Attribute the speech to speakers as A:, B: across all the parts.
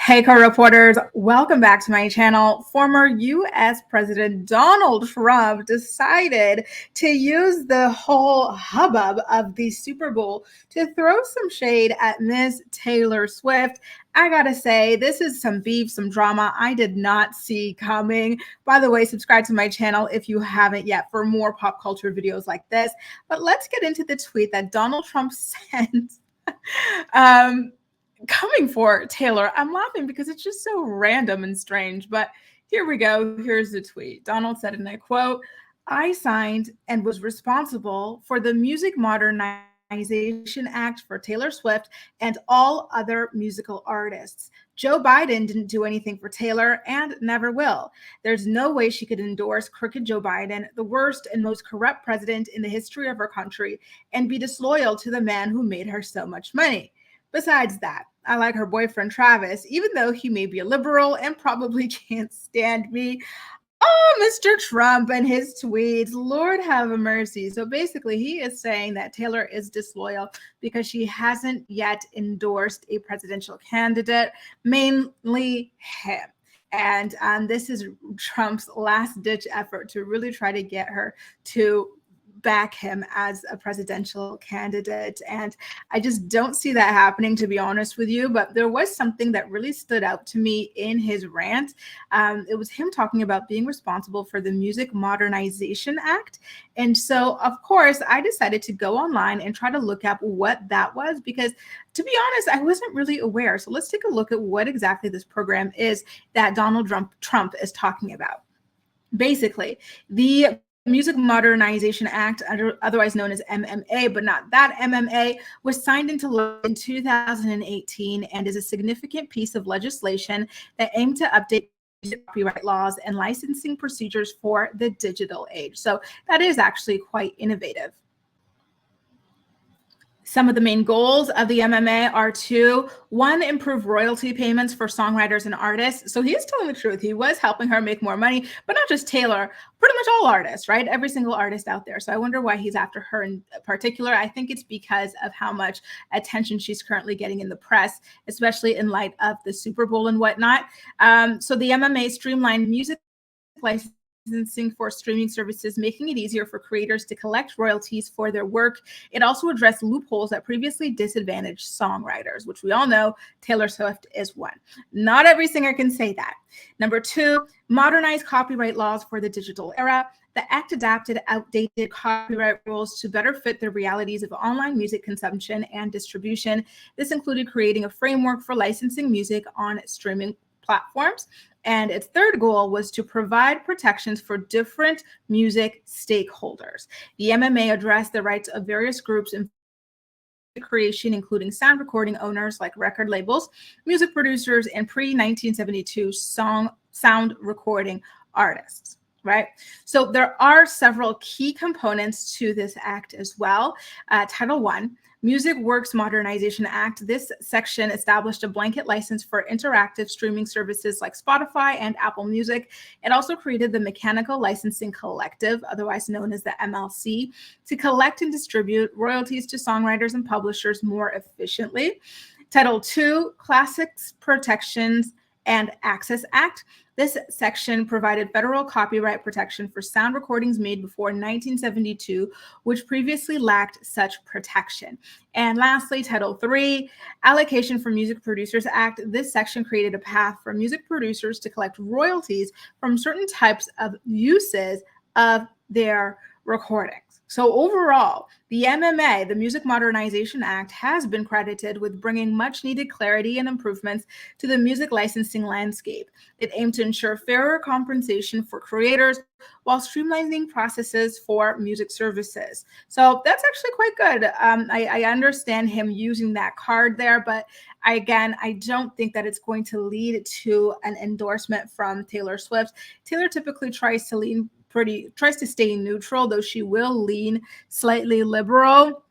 A: Hey, co-reporters, welcome back to my channel. Former U.S. President Donald Trump decided to use the whole hubbub of the Super Bowl to throw some shade at Miss Taylor Swift. I gotta say, this is some beef, some drama I did not see coming. By the way, subscribe to my channel if you haven't yet for more pop culture videos like this. But let's get into the tweet that Donald Trump sent. Coming for Taylor. I'm laughing because it's just so random and strange, but here we go. Here's the tweet. Donald said, and I quote, "I signed and was responsible for the Music Modernization Act for Taylor Swift and all other musical artists. Joe Biden didn't do anything for Taylor and never will. There's no way she could endorse crooked Joe Biden, the worst and most corrupt president in the history of our country, and be disloyal to the man who made her so much money. Besides that, I like her boyfriend Travis, even though he may be a liberal and probably can't stand me." Oh, Mr. Trump and his tweets, Lord have mercy. So basically, he is saying that Taylor is disloyal because she hasn't yet endorsed a presidential candidate, mainly him. And this is Trump's last-ditch effort to really try to get her to back him as a presidential candidate. And I just don't see that happening, to be honest with you. But there was something that really stood out to me in his rant. It was him talking about being responsible for the Music Modernization Act. And so, of course, I decided to go online and try to look up what that was, because to be honest, I wasn't really aware. So let's take a look at what exactly this program is that Donald Trump is talking about. Basically, the Music Modernization Act, otherwise known as MMA, but not that MMA, was signed into law in 2018 and is a significant piece of legislation that aimed to update copyright laws and licensing procedures for the digital age. So that is actually quite innovative. Some of the main goals of the MMA are to, one, improve royalty payments for songwriters and artists. So he is telling the truth. He was helping her make more money, but not just Taylor, pretty much all artists, right? Every single artist out there. So I wonder why he's after her in particular. I think it's because of how much attention she's currently getting in the press, especially in light of the Super Bowl and whatnot. So the MMA streamlined music licensing for streaming services, making it easier for creators to collect royalties for their work. It also addressed loopholes that previously disadvantaged songwriters, which we all know Taylor Swift is one. Not every singer can say that. Number two, modernize copyright laws for the digital era. The act adapted outdated copyright rules to better fit the realities of online music consumption and distribution. This included creating a framework for licensing music on streaming platforms. And its third goal was to provide protections for different music stakeholders. The MMA addressed the rights of various groups in creation, including sound recording owners like record labels, music producers, and pre-1972 sound recording artists. Right. So there are several key components to this act as well. Title I, Music Works Modernization Act. This section established a blanket license for interactive streaming services like Spotify and Apple Music. It also created the Mechanical Licensing Collective, otherwise known as the MLC, to collect and distribute royalties to songwriters and publishers more efficiently. Title II, Classics Protections and Access Act. This section provided federal copyright protection for sound recordings made before 1972, which previously lacked such protection. And lastly, Title III, Allocation for Music Producers Act. This section created a path for music producers to collect royalties from certain types of uses of their recordings. So overall, the MMA, the Music Modernization Act, has been credited with bringing much needed clarity and improvements to the music licensing landscape. It aimed to ensure fairer compensation for creators while streamlining processes for music services. So that's actually quite good. I understand him using that card there, but I don't think that it's going to lead to an endorsement from Taylor Swift. Taylor typically tries to stay neutral, though she will lean slightly liberal.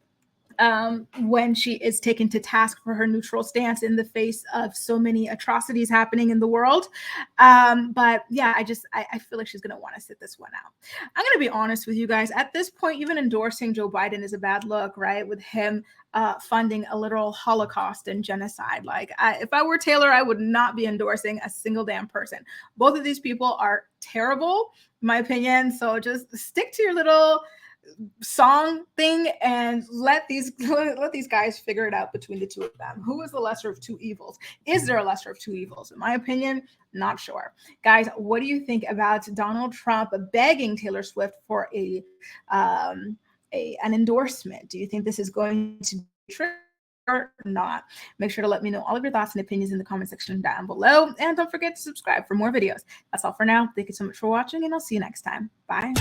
A: when she is taken to task for her neutral stance in the face of so many atrocities happening in the world. But yeah, I feel like she's going to want to sit this one out. I'm going to be honest with you guys. At this point, even endorsing Joe Biden is a bad look, right? With him funding a literal Holocaust and genocide. Like, if I were Taylor, I would not be endorsing a single damn person. Both of these people are terrible, in my opinion. So just stick to your little song thing and let these guys figure it out between the two of them. Who is the lesser of two evils? Is there a lesser of two evils? In my opinion, not sure. Guys, what do you think about Donald Trump begging Taylor Swift for an endorsement? Do you think this is going to be true or not? Make sure to let me know all of your thoughts and opinions in the comment section down below, and don't forget to subscribe for more videos. That's all for now. Thank you so much for watching, and I'll see you next time. Bye.